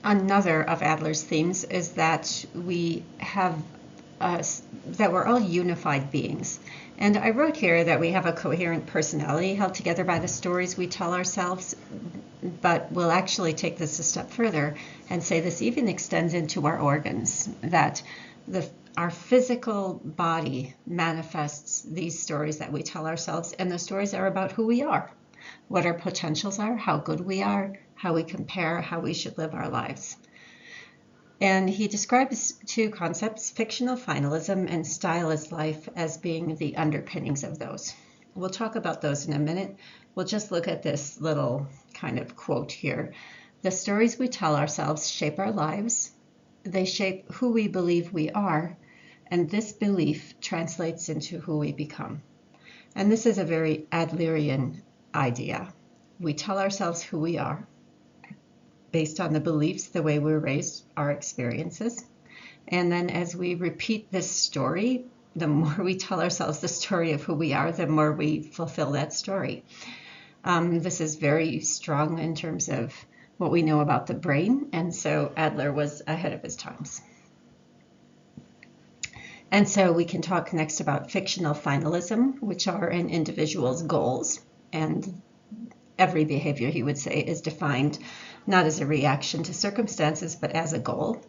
Another of Adler's themes is that we have that we're all unified beings. And I wrote here that we have a coherent personality held together by the stories we tell ourselves, but we'll actually take this a step further and say this even extends into our organs, that our physical body manifests these stories that we tell ourselves, and the stories are about who we are, what our potentials are, how good we are, how we compare, how we should live our lives. And he describes two concepts, fictional finalism and stylist life, as being the underpinnings of those. We'll talk about those in a minute. We'll just look at this little kind of quote here. The stories we tell ourselves shape our lives. They shape who we believe we are, and this belief translates into who we become. And this is a very Adlerian idea. We tell ourselves who we are based on the beliefs, the way we were raised, our experiences. And then as we repeat this story, the more we tell ourselves the story of who we are, the more we fulfill that story. This is very strong in terms of what we know about the brain, and so Adler was ahead of his times. And so we can talk next about fictional finalism, which are an individual's goals, and every behavior, he would say, is defined not as a reaction to circumstances, but as a goal.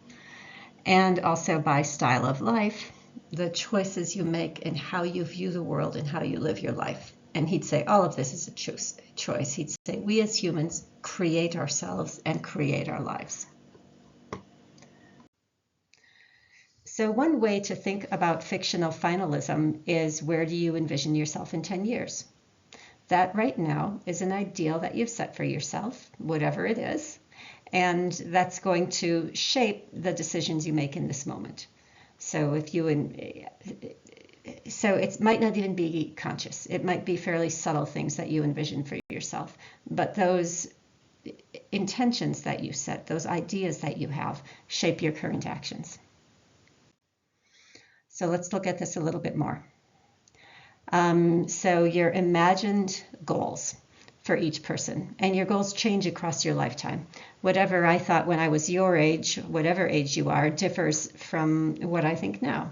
And also by style of life, the choices you make and how you view the world and how you live your life. And he'd say all of this is a choice. He'd say we as humans create ourselves and create our lives. So one way to think about fictional finalism is, where do you envision yourself in 10 years? That right now is an ideal that you've set for yourself, whatever it is, and that's going to shape the decisions you make in this moment. So it might not even be conscious. It might be fairly subtle things that you envision for yourself, but those intentions that you set, those ideas that you have, shape your current actions. So let's look at this a little bit more. So your imagined goals for each person, and your goals change across your lifetime. Whatever I thought when I was your age, whatever age you are, differs from what I think now.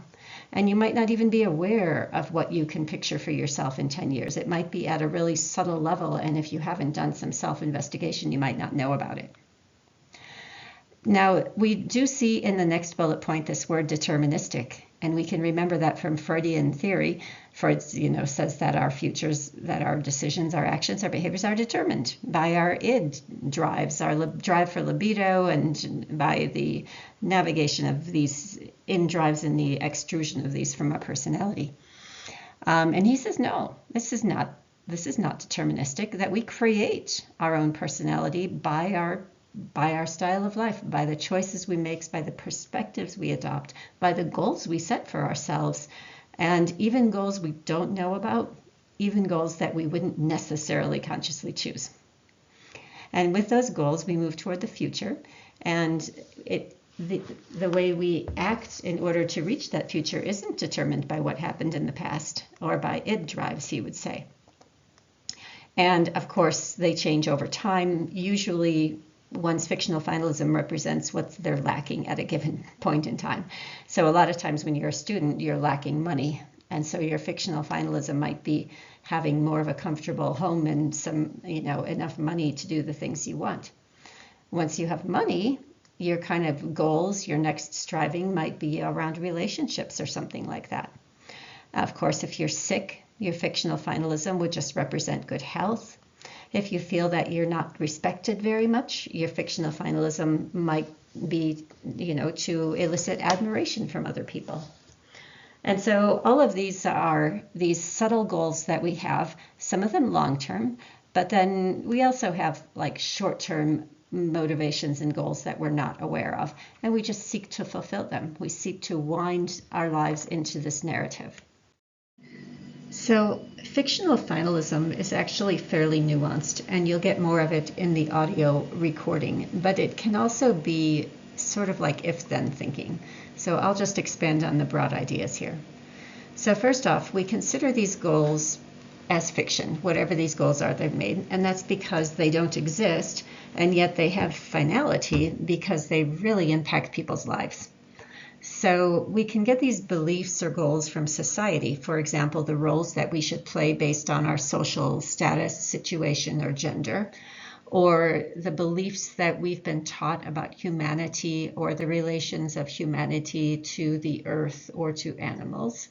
And you might not even be aware of what you can picture for yourself in 10 years. It might be at a really subtle level, and if you haven't done some self-investigation, you might not know about it. Now, we do see in the next bullet point this word deterministic, and we can remember that from Freudian theory. Freud, says that our futures, that our decisions, our actions, our behaviors are determined by our id drives, our drive for libido, and by the navigation of these in drives and the extrusion of these from our personality. And he says, no, this is not deterministic, that we create our own personality by our style of life, by the choices we make, by the perspectives we adopt, by the goals we set for ourselves, and even goals we don't know about, even goals that we wouldn't necessarily consciously choose. And with those goals, we move toward the future, and the way we act in order to reach that future isn't determined by what happened in the past or by id drives, he would say. And of course, they change over time. Usually, one's fictional finalism represents what they're lacking at a given point in time. So a lot of times when you're a student, you're lacking money. And so your fictional finalism might be having more of a comfortable home and some, enough money to do the things you want. Once you have money, your kind of goals, your next striving might be around relationships or something like that. Of course, if you're sick, your fictional finalism would just represent good health. If you feel that you're not respected very much, your fictional finalism might be, to elicit admiration from other people. And so all of these are these subtle goals that we have, some of them long-term, but then we also have like short-term motivations and goals that we're not aware of, and we just seek to fulfill them. We seek to wind our lives into this narrative. So fictional finalism is actually fairly nuanced, and you'll get more of it in the audio recording, but it can also be sort of like if-then thinking. So I'll just expand on the broad ideas here. So first off, we consider these goals as fiction, whatever these goals are they've made. And that's because they don't exist, and yet they have finality because they really impact people's lives. So we can get these beliefs or goals from society. For example, the roles that we should play based on our social status, situation, or gender, or the beliefs that we've been taught about humanity or the relations of humanity to the earth or to animals.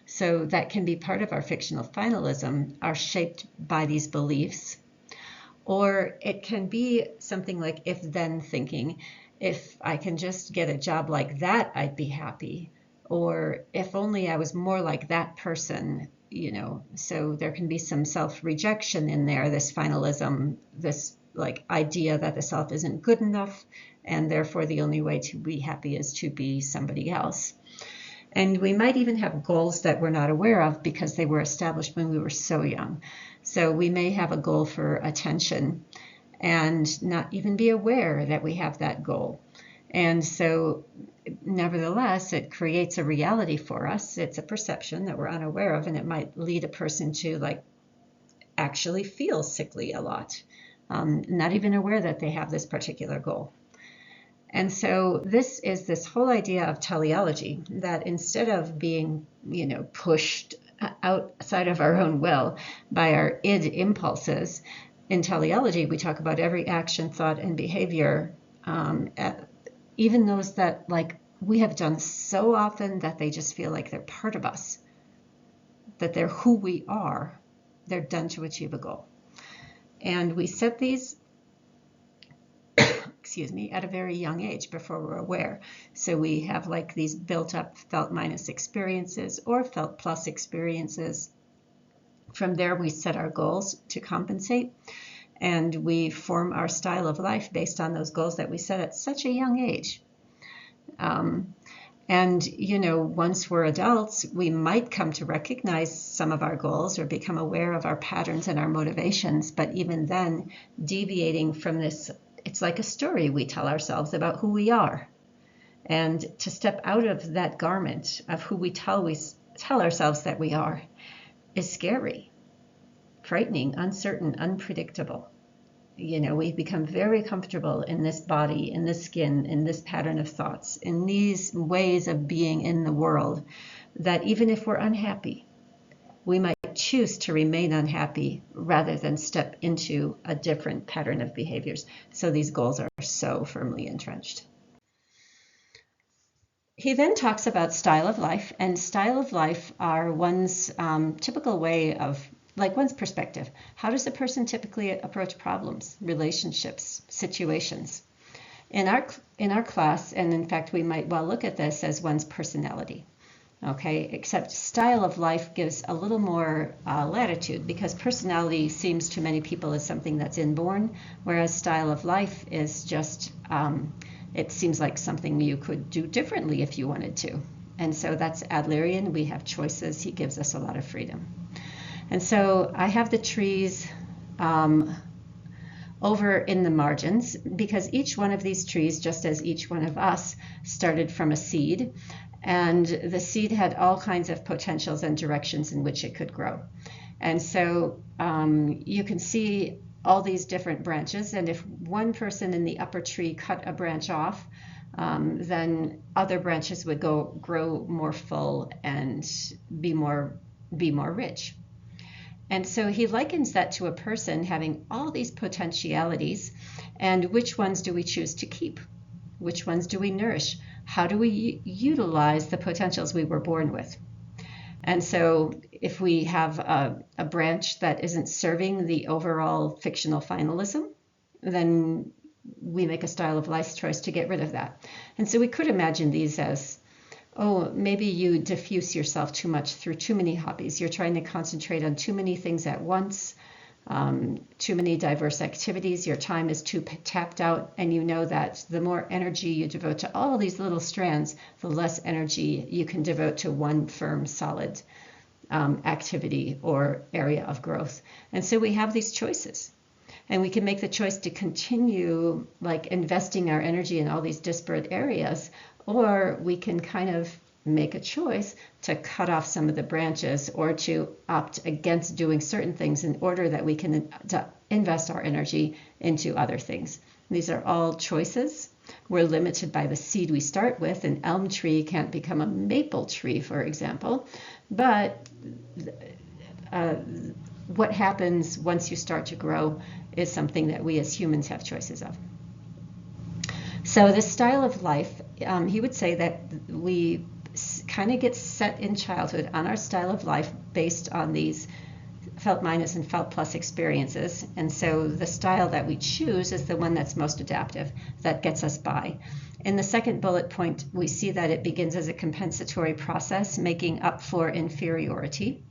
So that can be part of our fictional finalism, are shaped by these beliefs. Or it can be something like if-then thinking. If I can just get a job like that, I'd be happy. Or if only I was more like that person, So there can be some self-rejection in there, this finalism, this like idea that the self isn't good enough, and therefore the only way to be happy is to be somebody else. And we might even have goals that we're not aware of because they were established when we were so young. So we may have a goal for attention and not even be aware that we have that goal. And so nevertheless, it creates a reality for us. It's a perception that we're unaware of, and it might lead a person to actually feel sickly a lot, not even aware that they have this particular goal. And so this is this whole idea of teleology, that instead of being, pushed outside of our own will by our id impulses, in teleology, we talk about every action, thought, and behavior, even those that we have done so often that they just feel like they're part of us, that they're who we are, they're done to achieve a goal. And we set these at a very young age before we're aware. So we have these built up felt minus experiences or felt plus experiences. From there, we set our goals to compensate, and we form our style of life based on those goals that we set at such a young age. And, once we're adults, we might come to recognize some of our goals or become aware of our patterns and our motivations. But even then, deviating from this, it's like a story we tell ourselves about who we are. And to step out of that garment of who we tell ourselves that we are is scary, frightening, uncertain, unpredictable. We become very comfortable in this body, in this skin, in this pattern of thoughts, in these ways of being in the world, that even if we're unhappy, we might choose to remain unhappy rather than step into a different pattern of behaviors. So these goals are so firmly entrenched. He then talks about style of life, and style of life are one's typical way of, one's perspective. How does a person typically approach problems, relationships, situations? In our class, and in fact, we might well look at this as one's personality. Okay, except style of life gives a little more latitude, because personality seems to many people as something that's inborn, whereas style of life is just, it seems like something you could do differently if you wanted to. And so that's Adlerian. We have choices. He gives us a lot of freedom. And so I have the trees over in the margins, because each one of these trees, just as each one of us, started from a seed. And the seed had all kinds of potentials and directions in which it could grow. And so you can see all these different branches. And if one person in the upper tree cut a branch off, then other branches would grow more full and be more rich. And so he likens that to a person having all these potentialities, and which ones do we choose to keep? Which ones do we nourish? How do we utilize the potentials we were born with? And so if we have a branch that isn't serving the overall fictional finalism, then we make a style of life choice to get rid of that. And so we could imagine these as, maybe you diffuse yourself too much through too many hobbies. You're trying to concentrate on too many things at once, too many diverse activities. Your time is too tapped out, and you know that the more energy you devote to all these little strands, the less energy you can devote to one firm, solid activity or area of growth. And so we have these choices. And we can make the choice to continue investing our energy in all these disparate areas, or we can kind of make a choice to cut off some of the branches or to opt against doing certain things in order that we can invest our energy into other things. These are all choices. We're limited by the seed we start with. An elm tree can't become a maple tree, for example. But what happens once you start to grow is something that we as humans have choices of. So this style of life, he would say that we kind of get set in childhood on our style of life based on these felt minus and felt plus experiences. And so the style that we choose is the one that's most adaptive, that gets us by. In the second bullet point, we see that it begins as a compensatory process, making up for inferiority,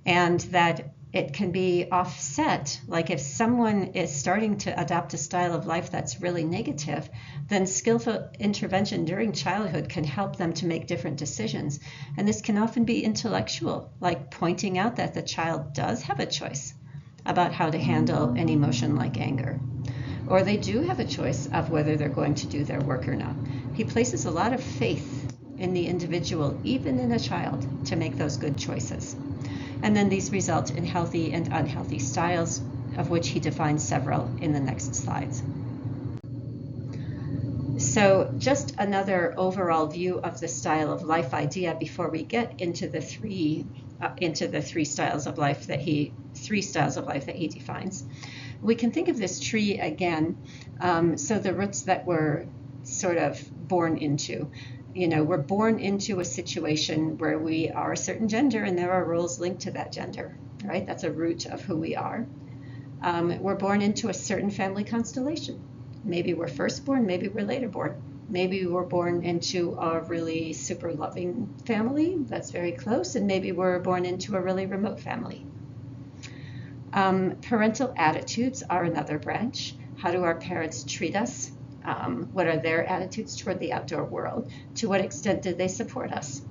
and that it can be offset. Like if someone is starting to adopt a style of life that's really negative, then skillful intervention during childhood can help them to make different decisions. And this can often be intellectual, like pointing out that the child does have a choice about how to handle an emotion like anger, or they do have a choice of whether they're going to do their work or not. He places a lot of faith in the individual, even in a child, to make those good choices. And then these result in healthy and unhealthy styles, of which he defines several in the next slides. So just another overall view of the style of life idea before we get into the three styles of life that he defines. We can think of this tree again. So the roots that we're sort of born into. We're born into a situation where we are a certain gender and there are rules linked to that gender, right? That's a root of who we are. We're born into a certain family constellation. Maybe we're first born, maybe we're later born. Maybe we're born into a really super loving family that's very close, and maybe we're born into a really remote family. Parental attitudes are another branch. How do our parents treat us? What are their attitudes toward the outdoor world? To what extent did they support us?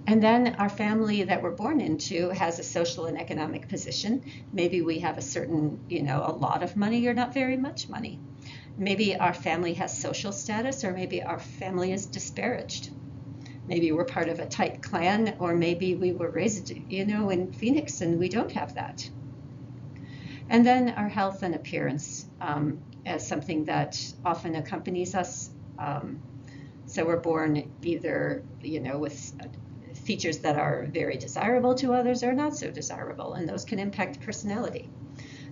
And then our family that we're born into has a social and economic position. Maybe we have a certain, a lot of money or not very much money. Maybe our family has social status, or maybe our family is disparaged. Maybe we're part of a tight clan, or maybe we were raised, in Phoenix and we don't have that. And then our health and appearance as something that often accompanies us. So we're born either, with features that are very desirable to others or not so desirable, and those can impact personality.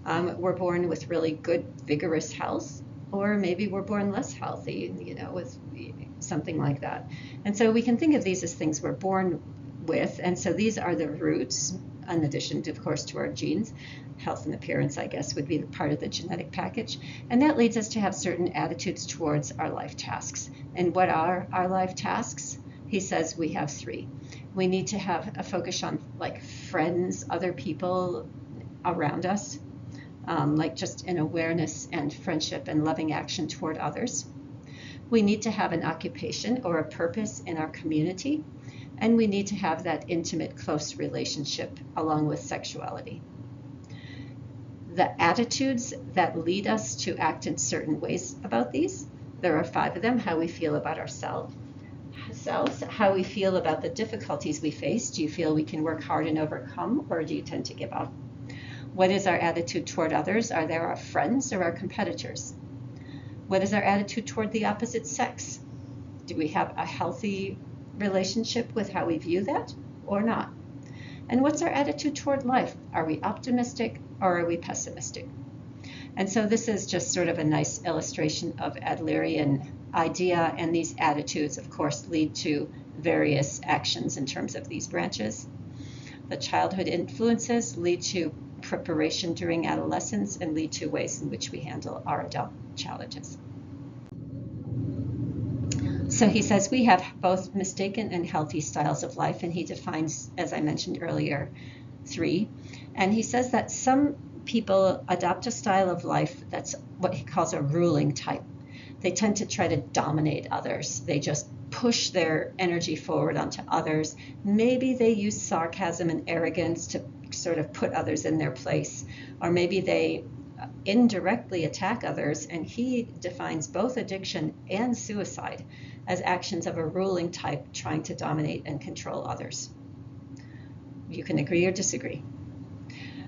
We're born with really good, vigorous health, or maybe we're born less healthy, with something like that. And so we can think of these as things we're born with, and so these are the roots, in addition to, of course, to our genes. Health and appearance, I guess, would be part of the genetic package. And that leads us to have certain attitudes towards our life tasks. And what are our life tasks? He says we have three. We need to have a focus on like friends, other people around us, like just an awareness and friendship and loving action toward others. We need to have an occupation or a purpose in our community. And we need to have that intimate, close relationship along with sexuality. The attitudes that lead us to act in certain ways about these, there are 5 of them. How we feel about ourselves, how we feel about the difficulties we face. Do you feel we can work hard and overcome, or do you tend to give up? What is our attitude toward others? Are they our friends or our competitors? What is our attitude toward the opposite sex? Do we have a healthy relationship with how we view that or not? And what's our attitude toward life? Are we optimistic or are we pessimistic? And so this is just sort of a nice illustration of Adlerian idea, and these attitudes, of course, lead to various actions in terms of these branches. The childhood influences lead to preparation during adolescence and lead to ways in which we handle our adult challenges. So he says we have both mistaken and healthy styles of life, and he defines, as I mentioned earlier, 3. And he says that some people adopt a style of life that's what he calls a ruling type. They tend to try to dominate others. They just push their energy forward onto others. Maybe they use sarcasm and arrogance to sort of put others in their place, or maybe they indirectly attack others, and he defines both addiction and suicide as actions of a ruling type trying to dominate and control others. You can agree or disagree.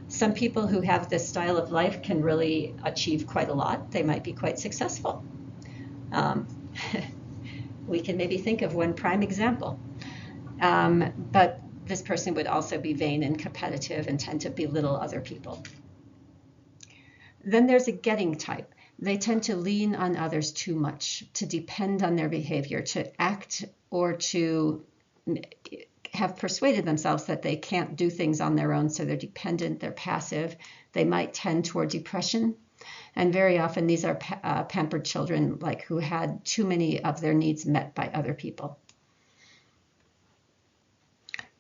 Some people who have this style of life can really achieve quite a lot. They might be quite successful. We can maybe think of one prime example. But this person would also be vain and competitive and tend to belittle other people. Then there's a getting type. They tend to lean on others too much, to depend on their behavior, to act or to have persuaded themselves that they can't do things on their own, so they're dependent, they're passive. They might tend toward depression. And very often these are pampered children, like who had too many of their needs met by other people.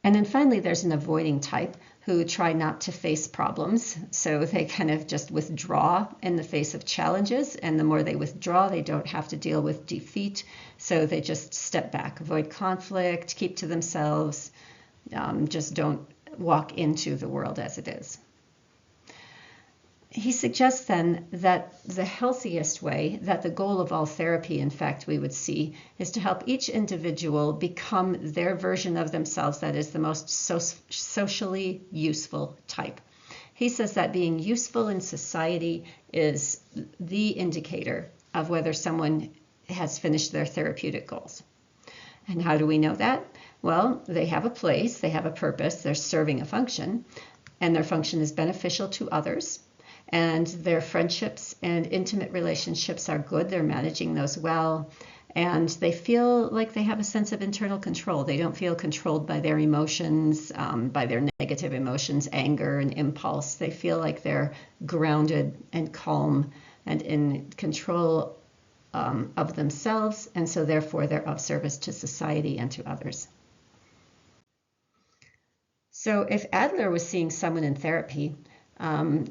And then finally, there's an avoiding type who try not to face problems. So they kind of just withdraw in the face of challenges. And the more they withdraw, they don't have to deal with defeat. So they just step back, avoid conflict, keep to themselves, just don't walk into the world as it is. He suggests then that the healthiest way, that the goal of all therapy, in fact, we would see, is to help each individual become their version of themselves that is the most socially useful type. He says that being useful in society is the indicator of whether someone has finished their therapeutic goals. And how do we know that? Well, they have a place, they have a purpose, they're serving a function, and their function is beneficial to others. And their friendships and intimate relationships are good. They're managing those well. And they feel like they have a sense of internal control. They don't feel controlled by their emotions, by their negative emotions, anger and impulse. They feel like they're grounded and calm and in control of themselves. And so therefore they're of service to society and to others. So if Adler was seeing someone in therapy,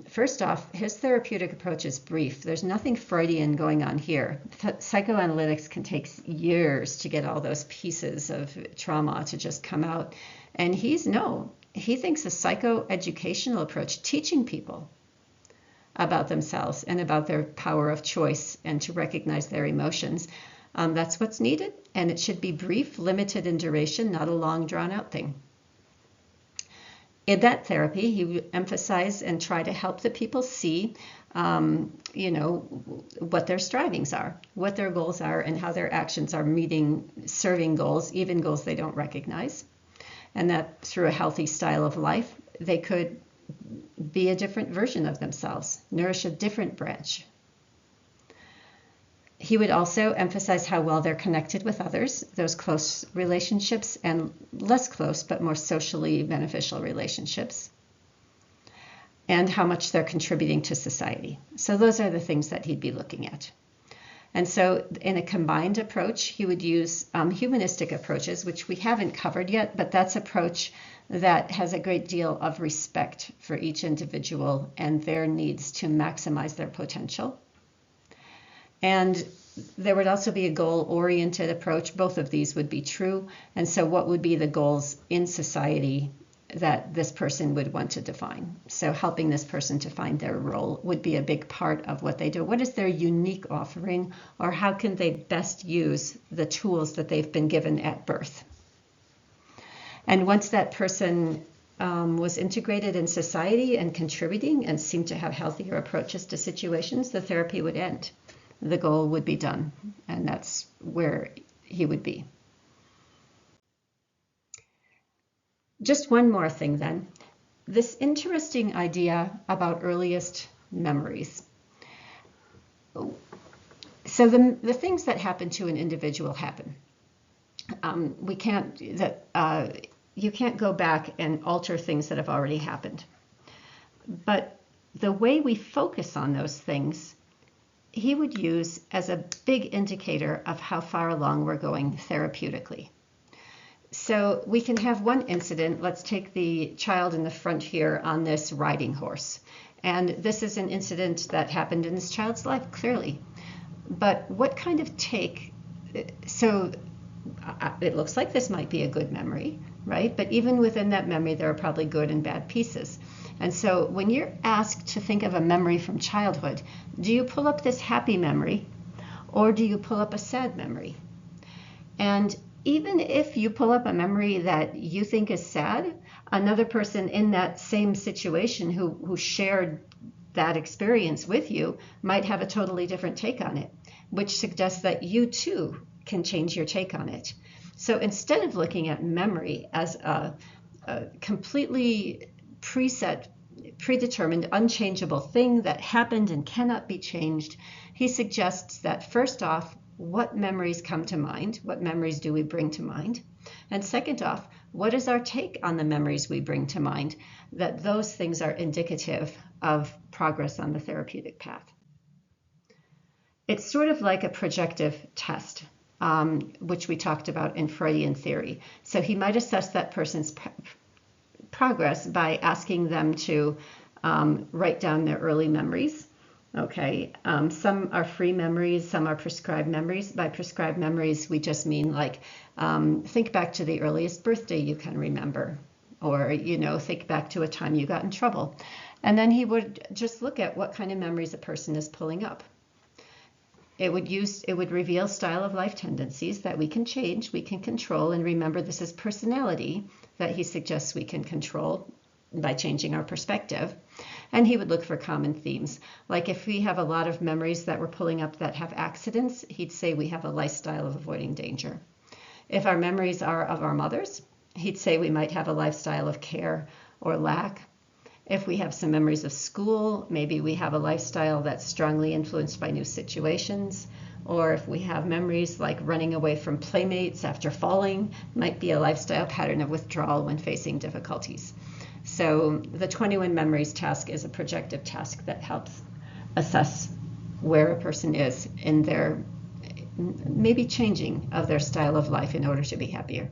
first off, his therapeutic approach is brief. There's nothing Freudian going on here. Psychoanalytics can take years to get all those pieces of trauma to just come out. And he thinks a psychoeducational approach, teaching people about themselves and about their power of choice and to recognize their emotions, that's what's needed. And it should be brief, limited in duration, not a long, drawn-out thing. In that therapy, he would emphasize and try to help the people see, what their strivings are, what their goals are, and how their actions are serving goals, even goals they don't recognize. And that through a healthy style of life, they could be a different version of themselves, nourish a different branch. He would also emphasize how well they're connected with others, those close relationships and less close but more socially beneficial relationships, and how much they're contributing to society. So those are the things that he'd be looking at. And so in a combined approach, he would use humanistic approaches, which we haven't covered yet, but that's an approach that has a great deal of respect for each individual and their needs to maximize their potential. And there would also be a goal-oriented approach. Both of these would be true. And so what would be the goals in society that this person would want to define? So helping this person to find their role would be a big part of what they do. What is their unique offering, or how can they best use the tools that they've been given at birth? And once that person was integrated in society and contributing and seemed to have healthier approaches to situations, the therapy would end. The goal would be done, and that's where he would be. Just one more thing then. This interesting idea about earliest memories. So the things that happen to an individual happen. You can't go back and alter things that have already happened. But the way we focus on those things, he would use as a big indicator of how far along we're going therapeutically. So we can have one incident. Let's take the child in the front here on this riding horse. And this is an incident that happened in this child's life, clearly. But what kind of so it looks like this might be a good memory, right? But even within that memory, there are probably good and bad pieces. And so when you're asked to think of a memory from childhood, do you pull up this happy memory or do you pull up a sad memory? And even if you pull up a memory that you think is sad, another person in that same situation who shared that experience with you might have a totally different take on it, which suggests that you too can change your take on it. So instead of looking at memory as a completely predetermined, unchangeable thing that happened and cannot be changed, he suggests that first off, what memories come to mind? What memories do we bring to mind? And second off, what is our take on the memories we bring to mind? That those things are indicative of progress on the therapeutic path. It's sort of like a projective test, which we talked about in Freudian theory. So he might assess that person's progress by asking them to write down their early memories. Okay, some are free memories, some are prescribed memories. By prescribed memories, we just mean like think back to the earliest birthday you can remember, or think back to a time you got in trouble. And then he would just look at what kind of memories a person is pulling up. It would reveal style of life tendencies that we can change, we can control, and remember this is personality that he suggests we can control by changing our perspective. And he would look for common themes. Like if we have a lot of memories that we're pulling up that have accidents, he'd say we have a lifestyle of avoiding danger. If our memories are of our mothers, he'd say we might have a lifestyle of care or lack. If we have some memories of school, maybe we have a lifestyle that's strongly influenced by new situations. Or if we have memories like running away from playmates after falling, might be a lifestyle pattern of withdrawal when facing difficulties. So the 21 memories task is a projective task that helps assess where a person is in their maybe changing of their style of life in order to be happier.